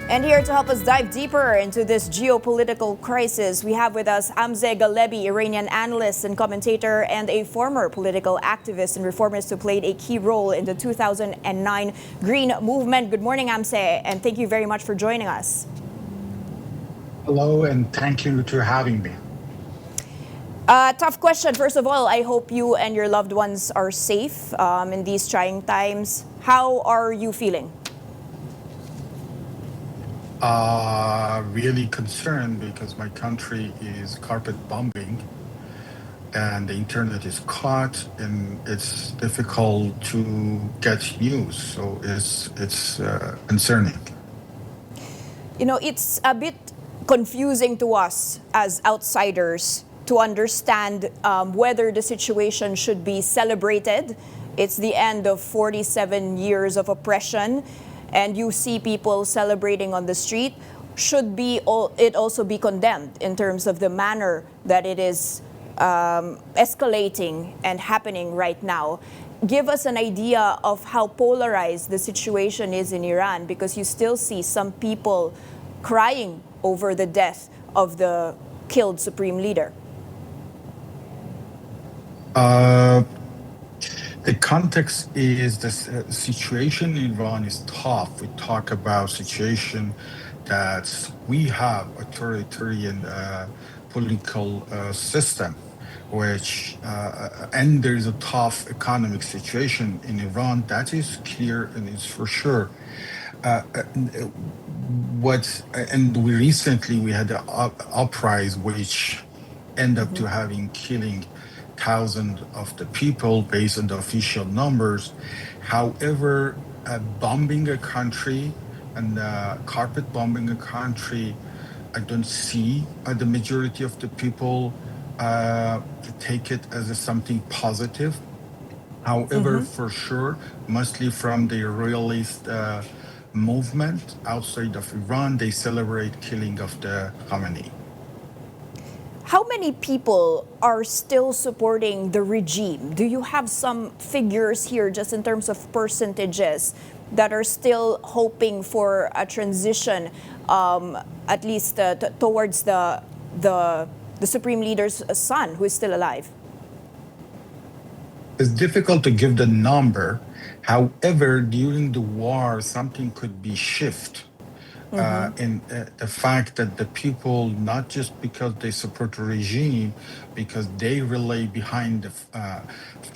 And here to help us dive deeper into this geopolitical crisis, we have with us Hamze Ghalebi, Iranian analyst and commentator, and a former political activist and reformist who played a key role in the 2009 Green Movement. Good morning, Hamze, and thank you very much for joining us. Hello, and thank you for having me. Tough question. First of all, I hope you and your loved ones are safe in these trying times. How are you feeling? Really concerned because my country is carpet bombing and the internet is caught and it's difficult to get news. So it's concerning. You know, it's a bit confusing to us as outsiders to understand whether the situation should be celebrated. It's the end of 47 years of oppression, and you see people celebrating on the street. Should it also be condemned in terms of the manner that it is escalating and happening right now? Give us an idea of how polarized the situation is in Iran, because you still see some people crying over the death of the killed supreme leader. The context is the situation in Iran is tough. We talk about situation that we have authoritarian political system, which and there is a tough economic situation in Iran. That is clear and it's for sure. And we recently had an uprising which ended up to having killing thousands of the people based on the official numbers. However, bombing a country and carpet bombing a country, I don't see the majority of the people take it as something positive. However, for sure, mostly from the royalist movement outside of Iran, they celebrate killing of the Khamenei. How many people are still supporting the regime? Do you have some figures here just in terms of percentages that are still hoping for a transition, at least towards the supreme leader's son, who is still alive? It's difficult to give the number. However, during the war, something could be shift. In the fact that the people, not just because they support the regime, because they rely behind the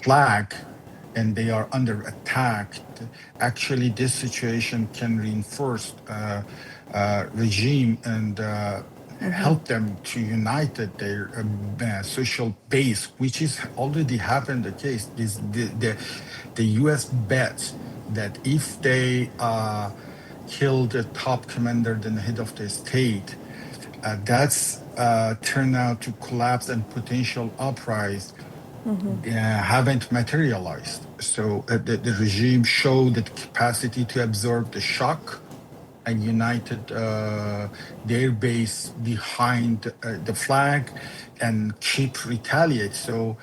flag and they are under attack, actually this situation can reinforce regime and help them to unite their social base, which is already happened the case. The U.S. bets that if they killed the top commander, then the head of the state, that's turned out to collapse and potential uprising haven't materialized. So the regime showed the capacity to absorb the shock and united their base behind the flag and keep retaliate. So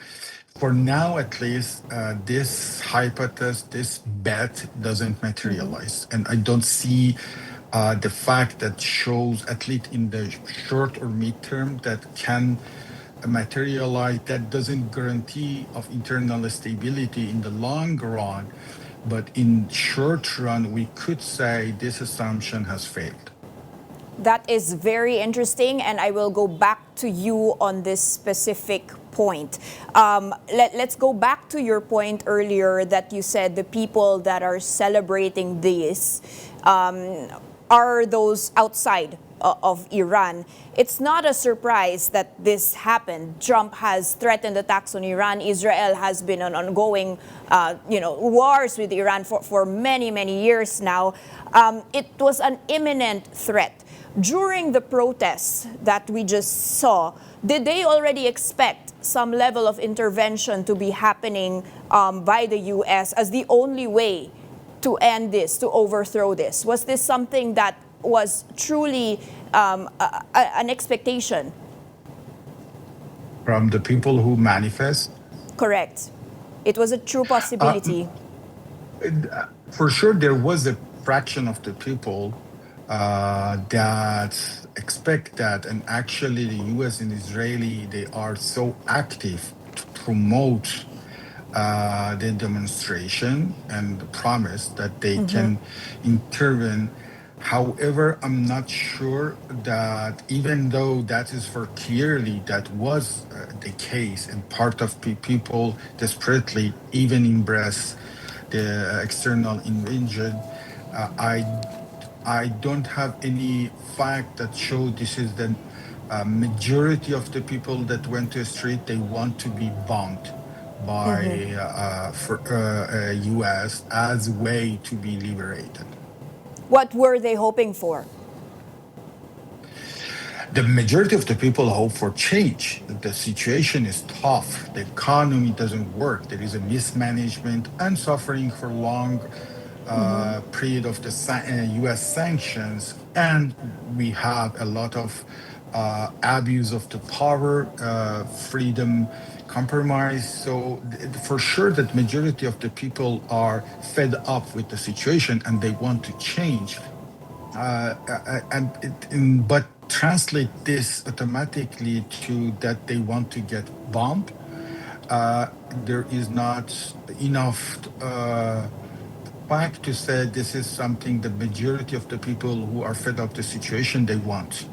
for now, at least, this hypothesis, this bet doesn't materialize. And I don't see the fact that shows, at least in the short or midterm, that can materialize. That doesn't guarantee of internal stability in the long run. But in short run, we could say this assumption has failed. That is very interesting, and I will go back to you on this specific point. Let's go back to your point earlier that you said the people that are celebrating this are those outside of Iran. It's not a surprise that this happened. Trump has threatened attacks on Iran. Israel has been on ongoing wars with Iran for many, many years now. It was an imminent threat. During the protests that we just saw, did they already expect some level of intervention to be happening by the U.S. as the only way to end this, to overthrow this? Was this something that was truly an expectation? From the people who manifest? Correct. It was a true possibility. For sure, there was a fraction of the people that expect that, and actually the US and Israeli, they are so active to promote the demonstration and the promise that they can intervene. However, I'm not sure that even though that is for clearly that was the case, and part of people desperately even embrace the external invasion, I don't have any fact that show this is the majority of the people that went to the street. They want to be bombed by for U.S. as a way to be liberated. What were they hoping for? The majority of the people hope for change. The situation is tough. The economy doesn't work. There is a mismanagement and suffering for long period of the U.S. sanctions, and we have a lot of abuse of the power, freedom compromise. So for sure that majority of the people are fed up with the situation and they want to change. But translate this automatically to that they want to get bombed. There is not enough fact to say this is something the majority of the people who are fed up the situation they want.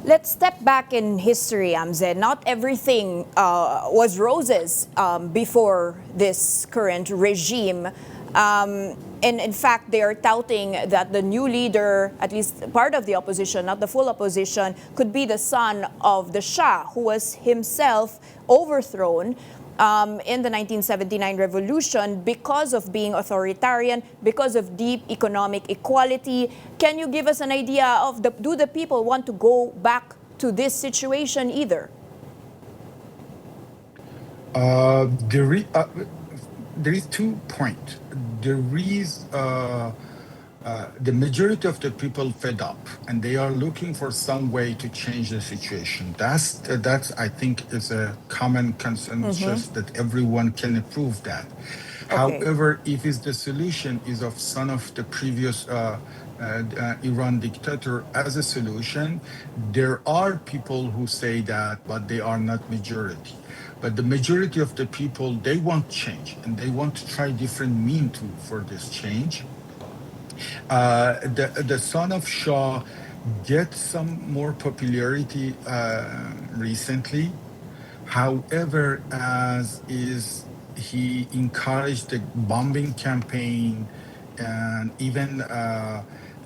Let's step back in history, Hamze. Not everything was roses before this current regime. And in fact, they are touting that the new leader, at least part of the opposition, not the full opposition, could be the son of the Shah, who was himself overthrown in the 1979 revolution because of being authoritarian, because of deep economic equality. Can you give us an idea of do the people want to go back to this situation either? There is 2 points. There is the majority of the people fed up, and they are looking for some way to change the situation. That's I think is a common consensus that everyone can approve that. Okay. However, if is the solution is of son of the previous Iran dictator as a solution, there are people who say that, but they are not majority. But the majority of the people, they want change and they want to try different means for this change. The son of Shah gets some more popularity recently. However, as is he encouraged the bombing campaign and even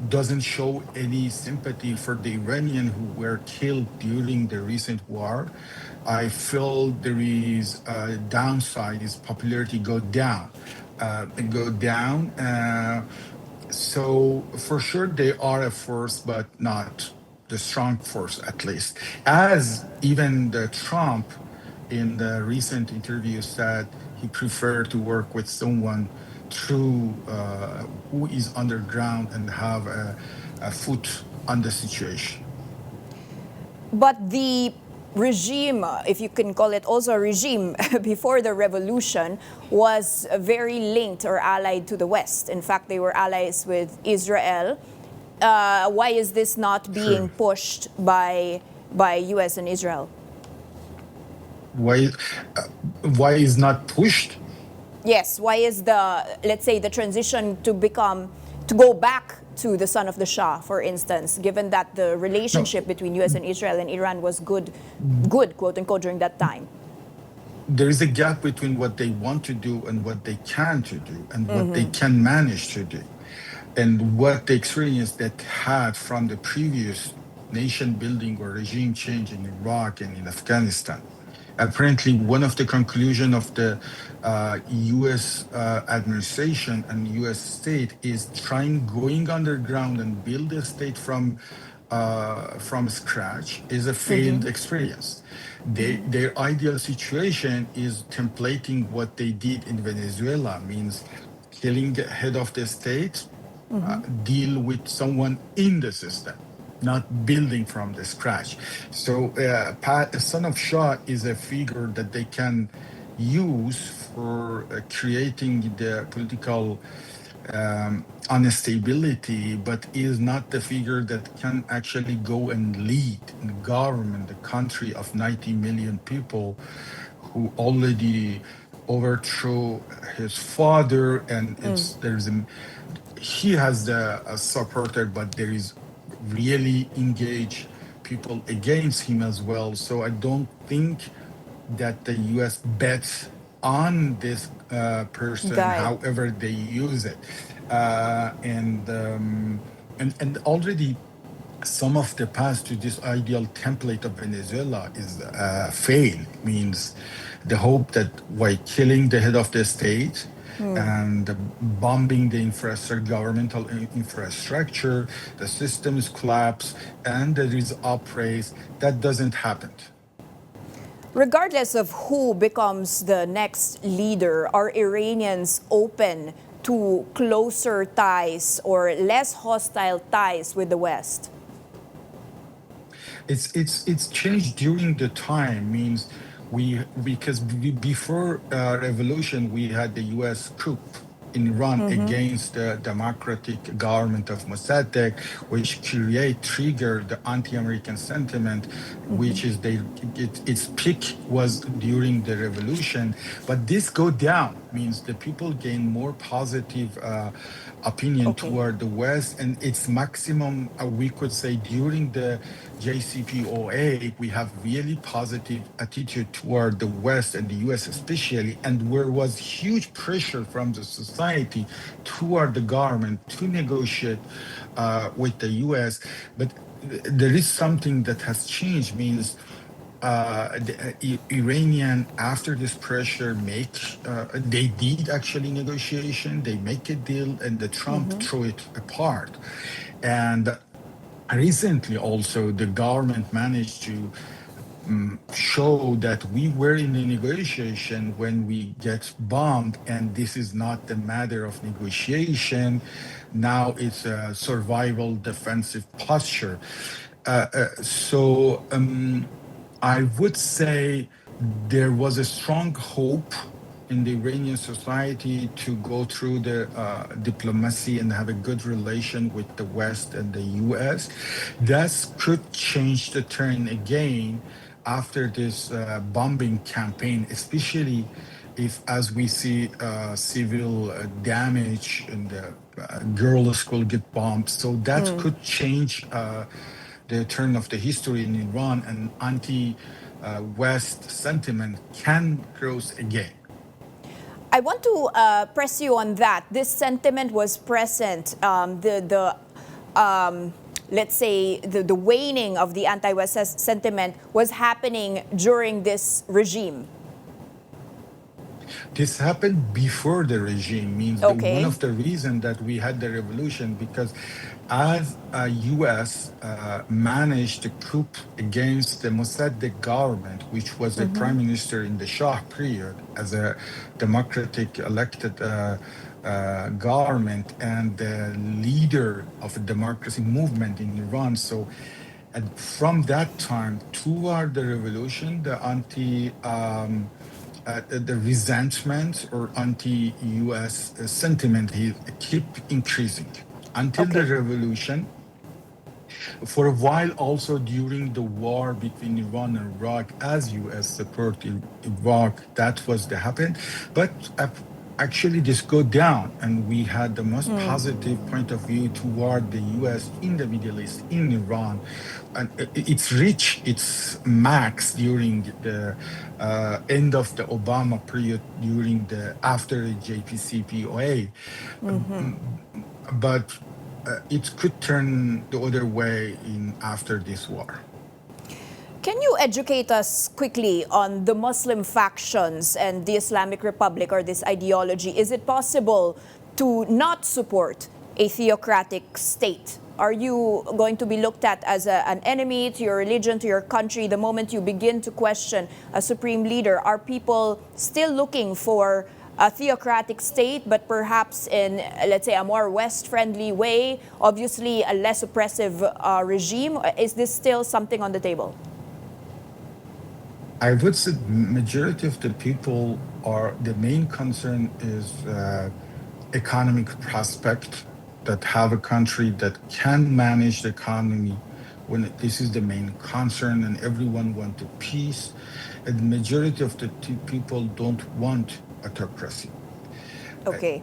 doesn't show any sympathy for the Iranian who were killed during the recent war. I feel there is a downside, his popularity go down. So for sure they are a force, but not the strong force at least. As even the Trump in the recent interview said he preferred to work with someone through who is underground and have a foot on the situation. But the regime, if you can call it also a regime, before the revolution was very linked or allied to the West. In fact, they were allies with Israel. Why is this not being pushed by US and Israel? Why why is not pushed? Yes, why is let's say, the transition to go back to the son of the Shah, for instance, given that the No, relationship between US and Israel and Iran was good, quote unquote, during that time? there is a gap between what they want to do and what they can to do and what they can manage to do and what the experience that had from the previous nation building or regime change in Iraq and in Afghanistan. Apparently, one of the conclusion of the U.S. Administration and U.S. state is trying going underground and build a state from scratch is a failed experience. Their ideal situation is templating what they did in Venezuela, means killing the head of the state, deal with someone in the system, not building from the scratch. So, son of Shah is a figure that they can use for creating the political instability, but is not the figure that can actually go and lead and govern the country of 90 million people who already overthrew his father, and he has the supporter, but there is really engaged people against him as well. So I don't think that the US bets on this person, Guy. however they use it. And already some of the path to this ideal template of Venezuela is fail, means the hope that by killing the head of the state and bombing the governmental infrastructure, the systems collapse and there is upraise. That doesn't happen. Regardless of who becomes the next leader, are Iranians open to closer ties or less hostile ties with the West? It's changed during the time, means before revolution we had the US coup in Iran against the democratic government of Mossadegh, which triggered the anti-American sentiment, which is its peak was during the revolution. But this go down, means the people gain more positive opinion toward the West, and its maximum, we could say, during the JCPOA, we have really positive attitude toward the West and the US especially, and there was huge pressure from the society toward the government to negotiate with the US. But there is something that has changed, means the Iranian, after this pressure, they did actually negotiation, they make a deal, and the Trump threw it apart. And recently also the government managed to show that we were in a negotiation when we get bombed, and this is not the matter of negotiation. Now it's a survival defensive posture. So I would say there was a strong hope in the Iranian society to go through the diplomacy and have a good relation with the West and the US. That could change the turn again after this bombing campaign, especially if, as we see, civil damage and the girl school get bombed. So that could change the turn of the history in Iran, and anti-West sentiment can grow again. I want to press you on that. This sentiment was present. Let's say the waning of the anti-West sentiment was happening during this regime. This happened before the regime, means one of the reasons that we had the revolution, because as US managed to coup against the Mossadegh government, which was the prime minister in the Shah period, as a democratic elected government and the leader of a democracy movement in Iran. So and from that time toward the revolution, the resentment or anti-US sentiment keep increasing until the revolution. For a while also during the war between Iran and Iraq, as US supported Iraq, that was the happen. But actually this go down, and we had the most positive point of view toward the US in the Middle East, in Iran. And it's reached its max during the end of the Obama period, after the JCPOA. But it could turn the other way after this war. Can you educate us quickly on the Muslim factions and the Islamic Republic, or this ideology? Is it possible to not support a theocratic state? Are you going to be looked at as an enemy to your religion, to your country, the moment you begin to question a supreme leader? Are people still looking for a theocratic state, but perhaps in, let's say, a more West-friendly way, obviously a less oppressive regime? Is this still something on the table? I would say majority of the people the main concern is economic prospect, that have a country that can manage the economy when this is the main concern and everyone wants peace. And the majority of the people don't want autocracy. Okay.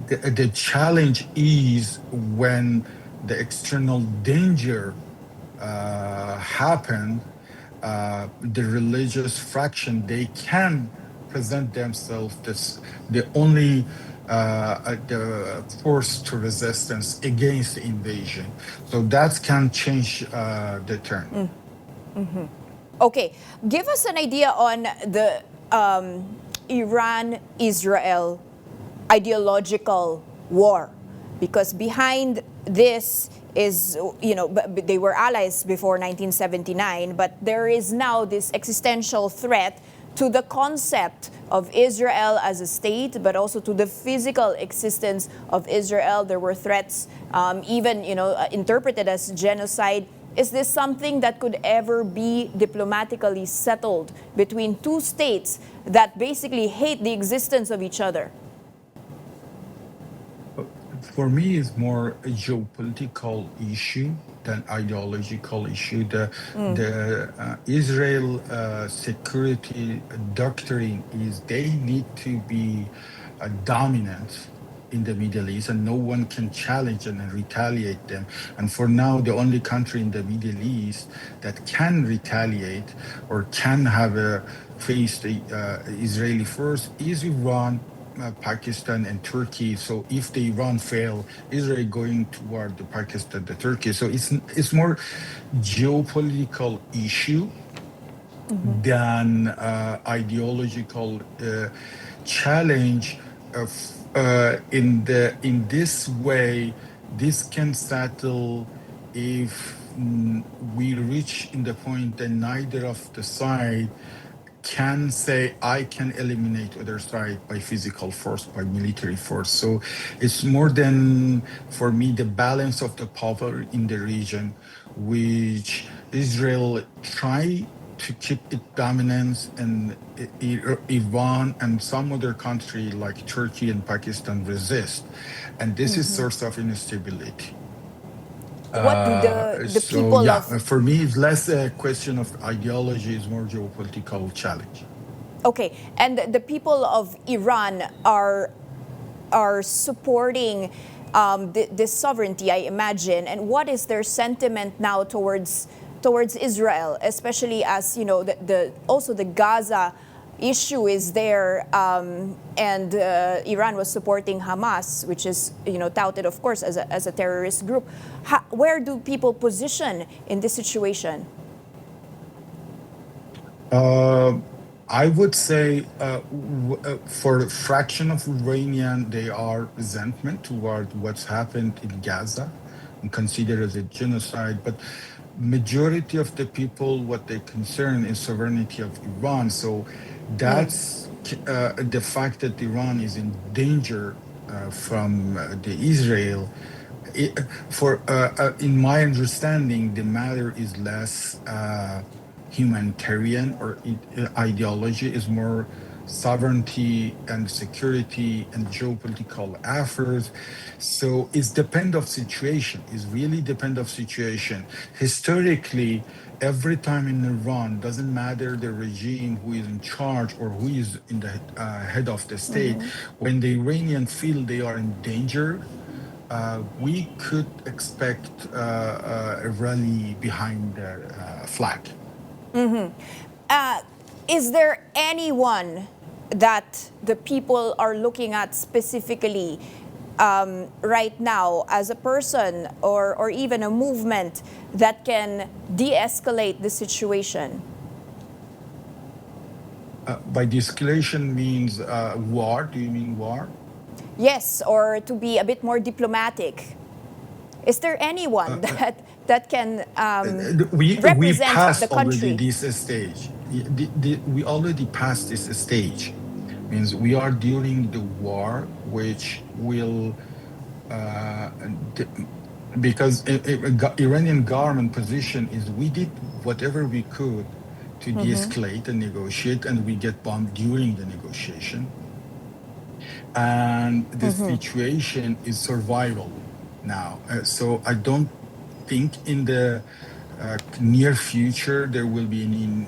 The challenge is when the external danger happen, the religious fraction, they can present themselves as the only the force to resistance against invasion. So that can change the turn. Okay, give us an idea on the Iran-Israel ideological war, because behind this is, they were allies before 1979, but there is now this existential threat to the concept of Israel as a state, but also to the physical existence of Israel. There were threats, even interpreted as genocide. Is this something that could ever be diplomatically settled between two states that basically hate the existence of each other? For me, it's more a geopolitical issue than ideological issue. The Israel security doctrine is they need to be dominant in the Middle East, and no one can challenge and retaliate them. And for now, the only country in the Middle East that can retaliate or can have a face the Israeli force is Iran, Pakistan and Turkey. So if the Iran fail, Israel going toward the Pakistan, the Turkey. So it's more geopolitical issue than ideological challenge. Of in this way, this can settle if we reach in the point that neither of the side can say I can eliminate other side by physical force, by military force. So it's more than, for me, the balance of the power in the region, which Israel try to keep its dominance, and Iran and some other country like Turkey and Pakistan resist. And this is source of instability. What do the So people yeah, of... for me, it's less a question of ideology, it's more geopolitical challenge. Okay, and the people of Iran are supporting this sovereignty, I imagine. And what is their sentiment now towards Israel, especially as also the Gaza issue is there, and Iran was supporting Hamas, which is touted, of course, as a terrorist group. Where do people position in this situation? I would say for a fraction of Iranian, they are resentment toward what's happened in Gaza and consider as a genocide. But majority of the people, what they concern is sovereignty of Iran. So that's the fact that Iran is in danger from the Israel. In my understanding, the matter is less humanitarian or ideology, is more sovereignty and security and geopolitical affairs. So it's depend of situation. It's really depend of situation. Historically, every time in Iran, doesn't matter the regime who is in charge or who is in the head of the state, when the Iranian feel they are in danger, we could expect a rally behind their flag. Is there anyone that the people are looking at specifically right now as a person or even a movement that can de-escalate the situation? By de-escalation means war? Do you mean war? Yes, or to be a bit more diplomatic. Is there anyone that can we represent passed the country? already this stage. We already passed this stage. Means we are during the war, which will because Iranian government position is we did whatever we could to de-escalate and negotiate, and we get bombed during the negotiation. And the situation is survival now. So I don't think in the near future there will be any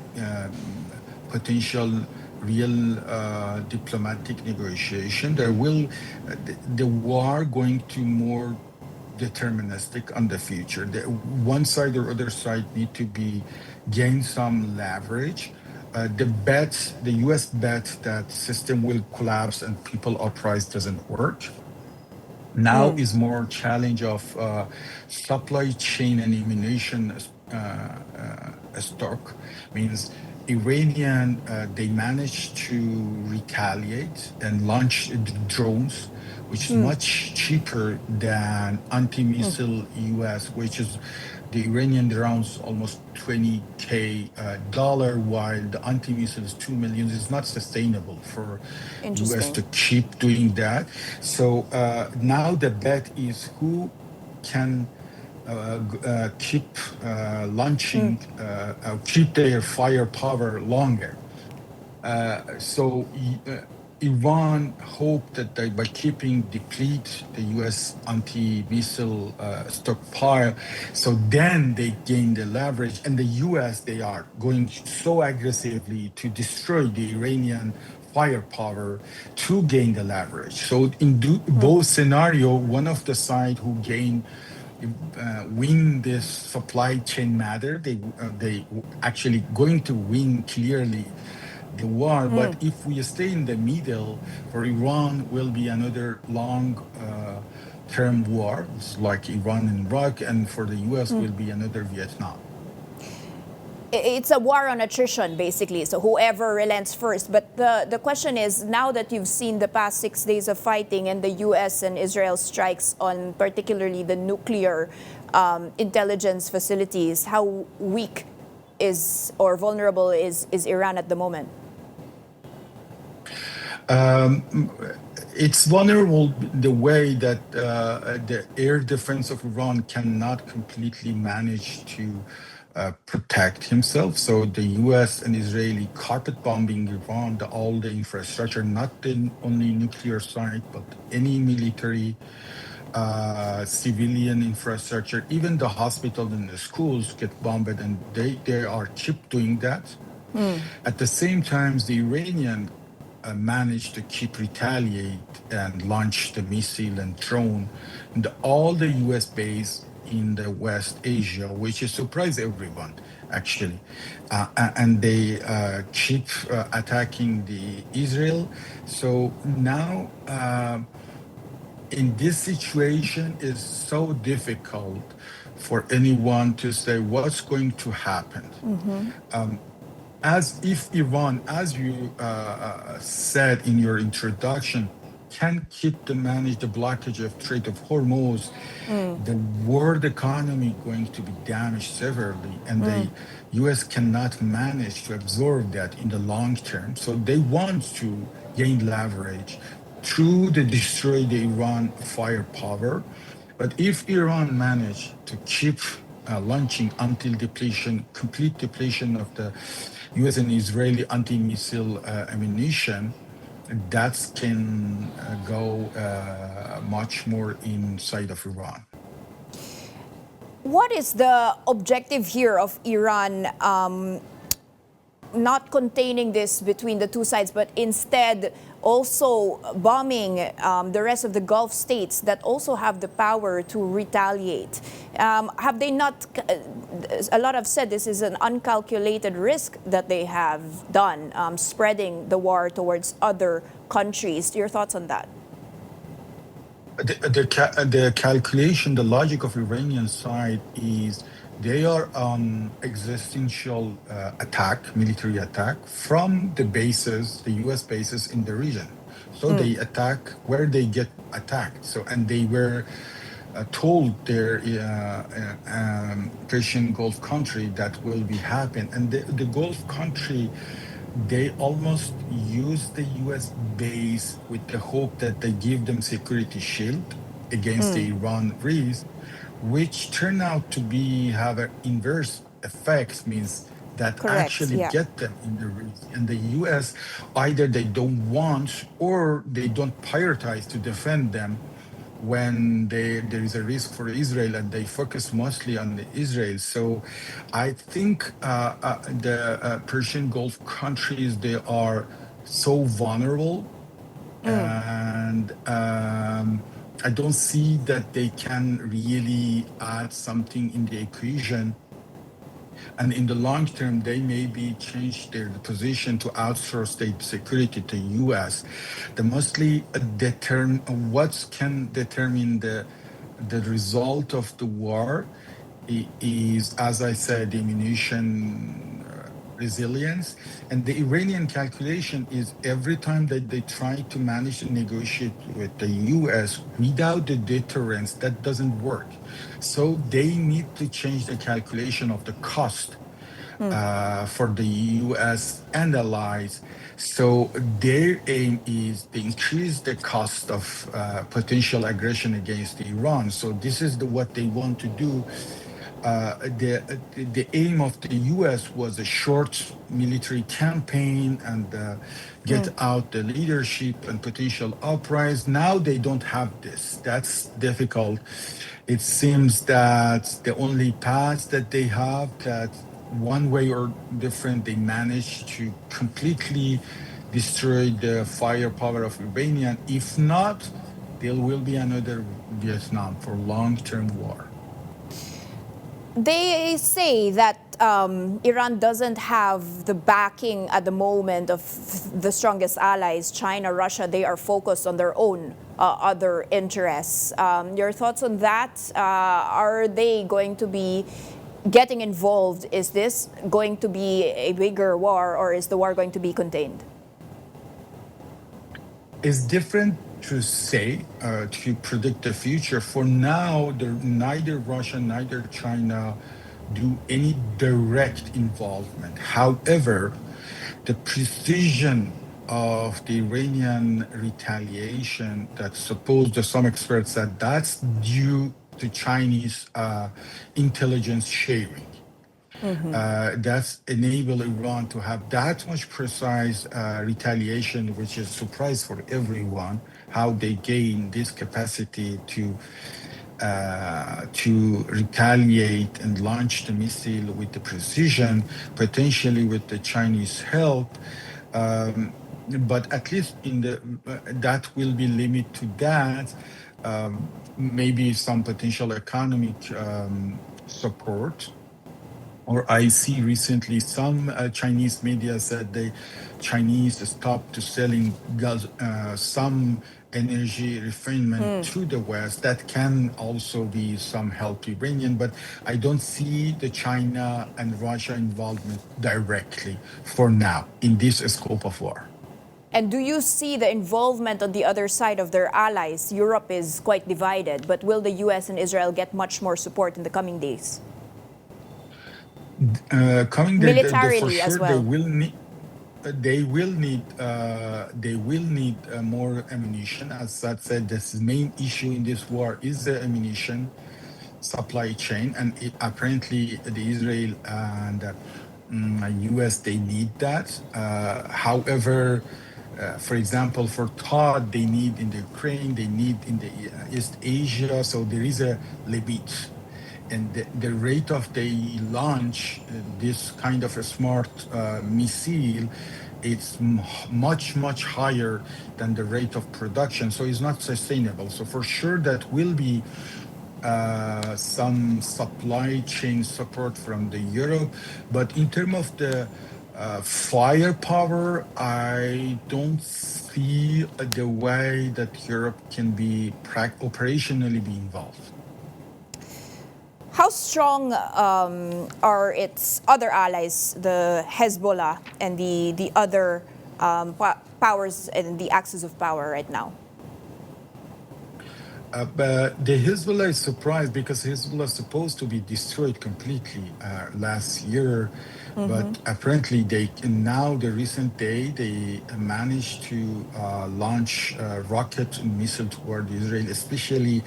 potential real diplomatic negotiation. There will the war going to more deterministic on the future. One side or other side need to be gain some leverage. The U.S. bet that system will collapse and people uprise doesn't work. Now is more challenge of supply chain and ammunition stock. Means Iranian they managed to retaliate and launch drones, which is much cheaper than anti-missile US, which is the Iranian drones almost $20K, while the anti-missile is 2 million. It's not sustainable for US to keep doing that. So now the bet is who can keep launching, keep their firepower longer. So Iran hoped that by keeping deplete the U.S. anti-missile stockpile, so then they gain the leverage. And the U.S. they are going so aggressively to destroy the Iranian firepower to gain the leverage. So in both scenario, one of the side who gain win this supply chain matter, they actually going to win clearly the war. But if we stay in the middle, for Iran will be another long term war. It's like Iran and Iraq, and for the US will be another Vietnam. It's a war on attrition, basically. So whoever relents first. But the question is, now that you've seen the past 6 days of fighting and the U.S. and Israel strikes on particularly the nuclear intelligence facilities, how weak is or vulnerable is Iran at the moment? It's vulnerable the way that the air defense of Iran cannot completely manage to protect himself. So the U.S. and Israeli carpet bombing Iran, all the infrastructure, not the only nuclear site, but any military, civilian infrastructure, even the hospital and the schools get bombed, and they are keep doing that. At the same time, the Iranian managed to keep retaliate and launch the missile and drone, and all the U.S. base in the West Asia, which is surprised everyone actually, and they keep attacking the Israel. So now in this situation is so difficult for anyone to say what's going to happen. As if Iran, as you said in your introduction, can keep to manage the blockage of Strait of Hormuz, the world economy going to be damaged severely, and the U.S. cannot manage to absorb that in the long term. So they want to gain leverage through the destroy the Iran firepower. But if Iran manage to keep launching until depletion, complete depletion of the U.S. and Israeli anti-missile ammunition, that can go much more inside of Iran. What is the objective here of Iran not containing this between the two sides, but instead also bombing the rest of the Gulf states that also have the power to retaliate? Have they not, a lot have said this is an uncalculated risk that they have done, spreading the war towards other countries. Your thoughts on that? The calculation, the logic of Iranian side is they are on existential attack, military attack from the bases, the U.S. bases in the region. So they attack where they get attacked. So, and they were told their Persian Gulf country that will be happen. And the Gulf country, they almost use the U.S. base with the hope that they give them security shield against the Iran risk, which turn out to be have an inverse effect. Means that Correct. actually Yeah. get them in the race. In the US, either they don't want or they don't prioritize to defend them when there is a risk for Israel, and they focus mostly on Israel. So I think the Persian Gulf countries, they are so vulnerable, and I don't see that they can really add something in the equation. And in the long term, they maybe change their position to outsource their security to US. The mostly what can determine the result of the war is, as I said, ammunition resilience. And the Iranian calculation is every time that they try to manage to negotiate with the US without the deterrence, that doesn't work. So they need to change the calculation of the cost for the US and allies. So their aim is to increase the cost of potential aggression against Iran. So this is what they want to do. The aim of the US was a short military campaign and get out the leadership and potential uprise. Now they don't have this. That's difficult. It seems that the only path that they have, that one way or different, they managed to completely destroy the firepower of Iranian. If not, there will be another Vietnam for long-term war. They say that Iran doesn't have the backing at the moment of the strongest allies, China, Russia. They are focused on their own other interests. Your thoughts on that? Are they going to be getting involved? Is this going to be a bigger war, or is the war going to be contained? It's different to say, to predict the future. For now, neither Russia, neither China do any direct involvement. However, the precision of the Iranian retaliation, that supposed some experts said that's due to Chinese intelligence sharing. That's enable Iran to have that much precise retaliation, which is surprise for everyone, how they gain this capacity to retaliate and launch the missile with the precision, potentially with the Chinese help. But at least in the that will be limited to that. Maybe some potential economic support. Or I see recently some Chinese media said the Chinese stopped selling some energy refinement to the West. That can also be some help to Iranian, but I don't see the China and Russia involvement directly for now in this scope of war. And do you see the involvement on the other side of their allies? Europe is quite divided, but will the US and Israel get much more support in the coming days? Coming Militarily for sure, as well. They will need more ammunition. As I said, the main issue in this war is the ammunition supply chain, and apparently the Israel and US, they need that. However, for example, for TOD, they need in the Ukraine, they need in the East Asia. So there is a limit. And the rate of the launch, this kind of a smart missile, it's much, much higher than the rate of production. So it's not sustainable. So for sure, that will be some supply chain support from the Europe. But in terms of the firepower, I don't see the way that Europe can be operationally be involved. How strong are its other allies, the Hezbollah and the other powers and the axis of power right now? But the Hezbollah is surprised because Hezbollah is supposed to be destroyed completely last year. But apparently now the recent day, they managed to launch a rocket and missile toward Israel, especially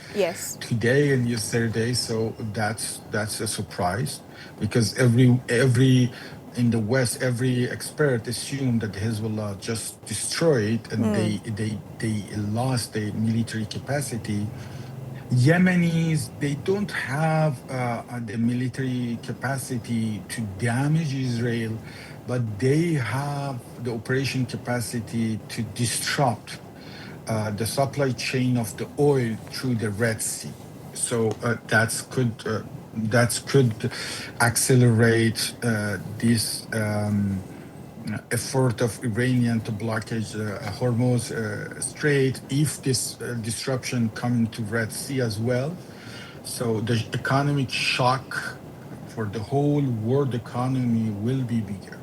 today and yesterday. So that's a surprise, because every in the West, every expert assumed that Hezbollah just destroyed and they lost their military capacity. Yemenis, they don't have the military capacity to damage Israel, but they have the operation capacity to disrupt the supply chain of the oil through the Red Sea. So that could accelerate this effort of Iranian to blockage Hormuz Strait if this disruption coming to Red Sea as well. So the economic shock for the whole world economy will be bigger.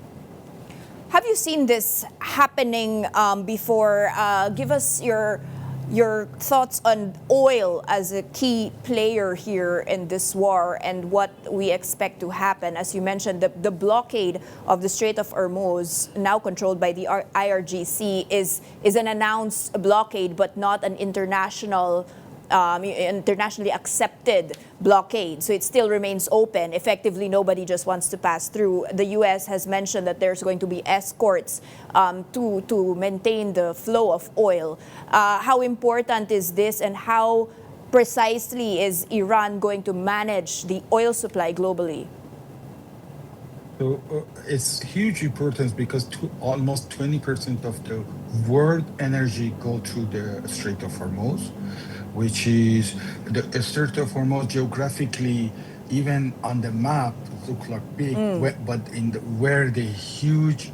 Have you seen this happening before? Give us your thoughts on oil as a key player here in this war and what we expect to happen. As you mentioned, the blockade of the Strait of Hormuz, now controlled by the IRGC, is an announced blockade, but not an internationally accepted blockade. So it still remains open. Effectively, nobody just wants to pass through. The U.S. has mentioned that there's going to be escorts to maintain the flow of oil. How important is this, and how precisely is Iran going to manage the oil supply globally? So it's huge importance because almost 20% of the world energy go through the Strait of Hormuz, which is the Strait of Hormuz geographically, even on the map, look like big, but where the huge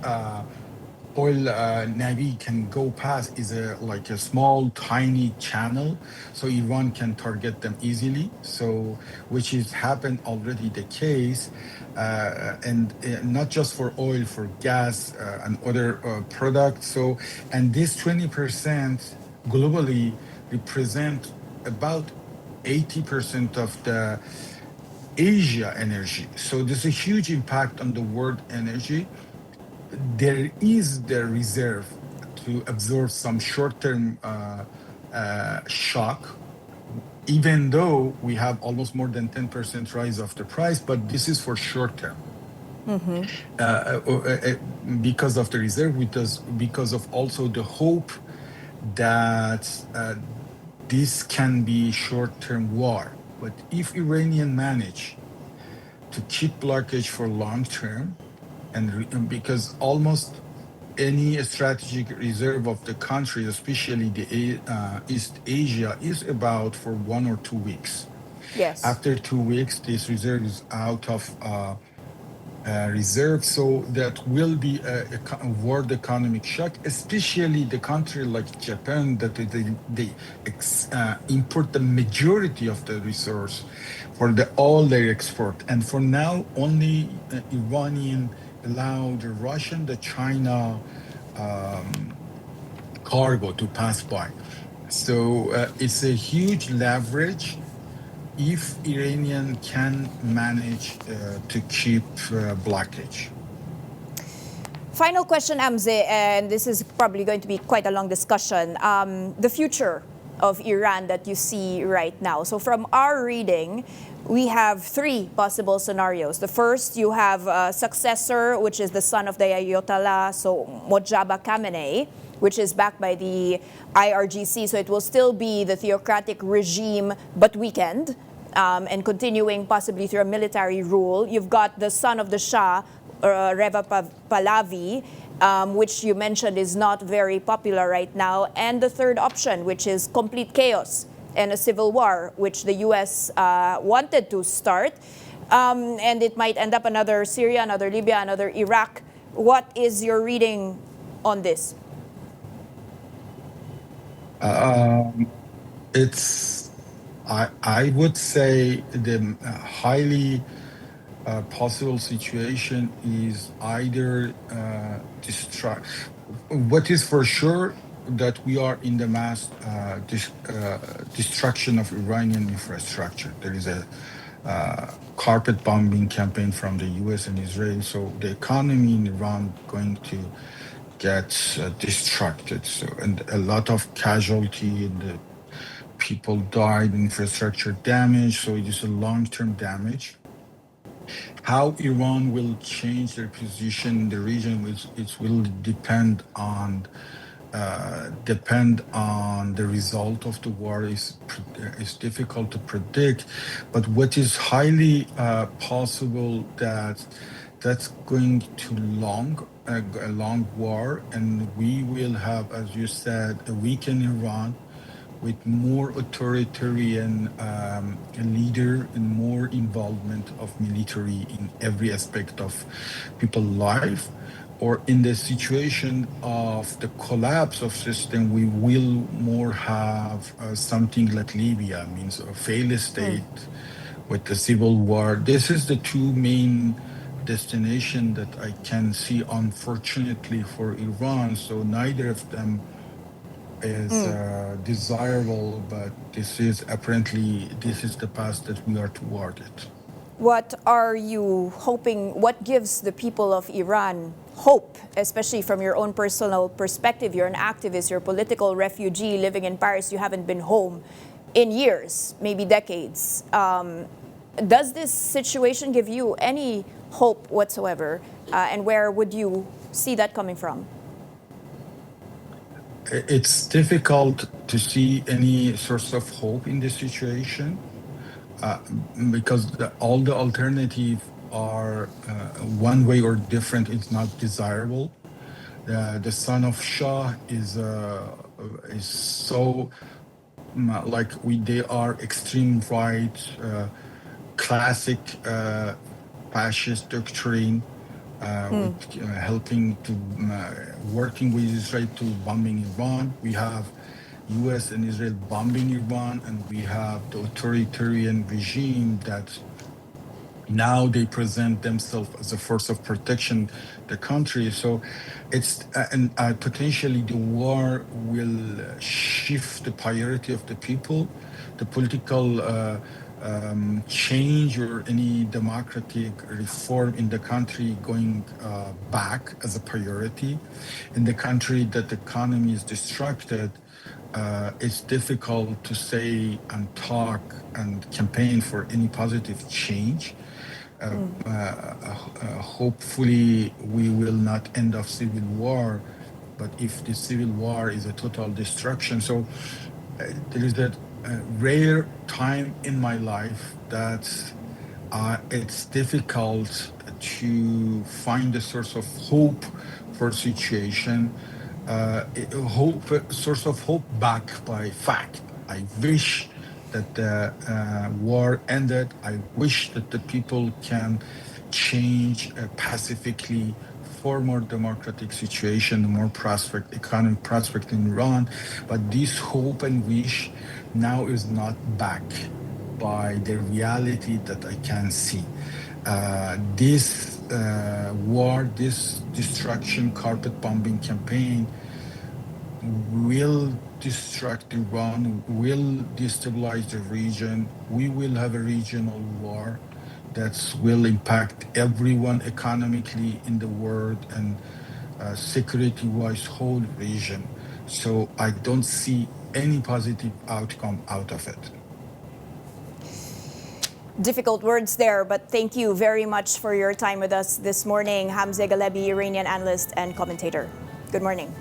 oil navy can go past is like a small, tiny channel, so Iran can target them easily. So, which is happened already the case, and not just for oil, for gas and other products. So, and this 20% globally represent about 80% of the Asia energy. So there's a huge impact on the world energy. There is the reserve to absorb some short-term shock, even though we have almost more than 10% rise of the price, but this is for short-term. Because of the reserve, because of also the hope that this can be short-term war. But if Iranian manage to keep blockage for long-term, and because almost any strategic reserve of the country, especially the East Asia, is about for 1 or 2 weeks. Yes. After 2 weeks, this reserve is out of reserve, so that will be a world economic shock, especially the country like Japan, that they import the majority of the resource for all their export. And for now, only Iranian allow the Russian, the China cargo to pass by. So it's a huge leverage if Iranian can manage to keep blockage. Final question, Hamze, and this is probably going to be quite a long discussion. The future of Iran that you see right now. So from our reading, we have 3 possible scenarios. The first, you have a successor, which is the son of the Ayatollah, so Mojtaba Khamenei, which is backed by the IRGC. So it will still be the theocratic regime, but weakened, and continuing possibly through a military rule. You've got the son of the Shah, Reza Pahlavi, which you mentioned is not very popular right now. And the third option, which is complete chaos and a civil war, which the U.S. wanted to start. And it might end up another Syria, another Libya, another Iraq. What is your reading on this? I would say the highly possible situation is either what is for sure that we are in the mass destruction of Iranian infrastructure. There is a carpet bombing campaign from the US and Israel, so the economy in Iran going to get destructed. So, and a lot of casualty, and the people died, infrastructure damage. So it is a long-term damage. How Iran will change their position in the region, it will depend on the result of the war. Is difficult to predict, but what is highly possible that's going to a long war, and we will have, as you said, a weakened Iran with more authoritarian leader and more involvement of military in every aspect of people's life. Or in the situation of the collapse of system, we will more have something like Libya, means a failed state with the civil war. This is the two main destination that I can see, unfortunately, for Iran. So neither of them is desirable, but this is the path that we are toward it. What are you hoping, what gives the people of Iran hope, especially from your own personal perspective? You're an activist, you're a political refugee living in Paris, you haven't been home in years, maybe decades. Does this situation give you any hope whatsoever? And where would you see that coming from? It's difficult to see any source of hope in this situation because all the alternatives are one way or different. It's not desirable. The son of Shah is so they are extreme right, classic fascist doctrine. With helping to working with Israel to bombing Iran. We have U.S. and Israel bombing Iran, and we have the authoritarian regime that now they present themselves as a force of protection the country. So it's and potentially the war will shift the priority of the people, the political change or any democratic reform in the country going back as a priority. In the country that the economy is disrupted, it's difficult to say and talk and campaign for any positive change. Hopefully, we will not end of civil war, but if the civil war is a total destruction, so there is that rare time in my life that it's difficult to find a source of hope for a situation. Source of hope backed by fact. I wish that the war ended. I wish that the people can change pacifically for more democratic situation, more economic prospect in Iran. But this hope and wish now is not backed by the reality that I can see. This war, this destruction, carpet bombing campaign will destruct Iran, will destabilize the region. We will have a regional war that will impact everyone economically in the world and security-wise whole region. So I don't see any positive outcome out of it. Difficult words there, but thank you very much for your time with us this morning. Hamze Ghalebi, Iranian analyst and commentator. Good morning.